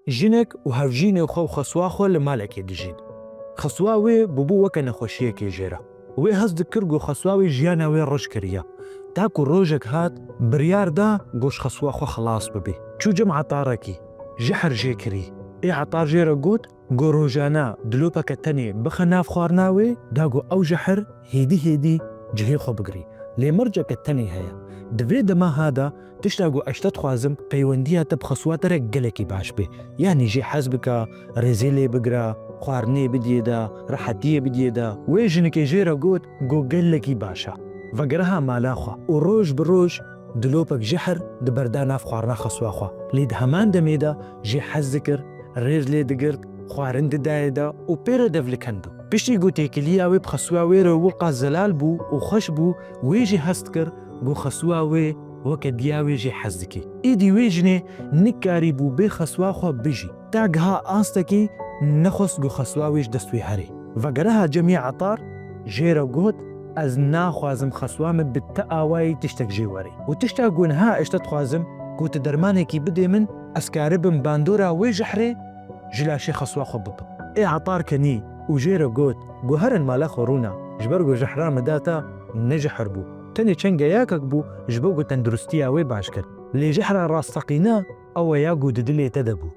ژنێک و هەڤژینێ خۆ و خەسواخۆ لە مالێکی دژین. خەسوا وێ بوو وەکە نەخۆشیەکی ژێرە. وێ هەست دکرد و خەسواوی ژیانە وێ ڕژ کردە. تاکو ڕۆژێک هات بڕیاردا گۆش خەسواخۆ خلاص ببێ. چوو جەم عەتارێکی ژەحر ژێکری. ئێ عەتار ژێرە گوت گۆ ڕۆژانە دلۆپەکە تەنێ بخە ناف خواردناوێ داگۆ ئەو ژەحر هێدی جهێ خۆ بگری. لێمەرجەکە تەنێ هەیە. دەبێ دەما هادا تشتا گۆ ئەشتە خوازم پەیوەندیاتە بخەسواتەرێک گەلێکی باش بێ. یانی ژێ حەز بکە، ڕێزێ لێ بگرە، خواردنێ بدێدا، ڕەحەتیە بدێدا. وێ ژنێکی ژێرە گوت گۆ گەلێکی باشە. ڤەگەرەها مالاخوا و ڕۆژ بڕۆژ دلۆپەک ژەحر دبەردا ناف خواردنا خەسواخوا. لێد هەمان دەمێدا ژێ حەز دکرد، ڕێز لێ دەگرت، خواردن ددایەدا و پێرە دەڤلکەندو. پشتی گوتێکلیاوێ بخەسوا وێرە وڵقا زەلال بوو و خۆش بوو وێژی هەست کرد بۆ خەسوا وێ وەکە دیاوێژی حەز دکێ. ئیدی وێژنێ نکاری بوو بێ خەسواخوا بژی. تاگها ئاستەکی نەخۆست گو خەسواوێش دەستوی هەرێ. ڤەگەرەها جەمی عەتار ژێرە گوت ئەز ناخوازم خەسوامت بتە ئاوایی تشتێک ژێوەرێ. و تشتا گونها ئێشتە خوازم گوتە دەرمانێکی بدێ من ئەسکارە بم باندۆرا وێ ژەحرێ ژلاشێ خەسواخۆ ببم. ئێ عەتار کەنی و ژێرە گوت گۆ هەرن مالا خۆڕوونا ژبەر گۆ ژەحرا مەداتە نەژەحر بوو. تەنێ چەنگە یاکەک بوو ژبە گو تەندروستیاوێ باش کرد. لێ ژەحرا ڕاستەقینە ئەوە یا گو ددلێتە دەبوو.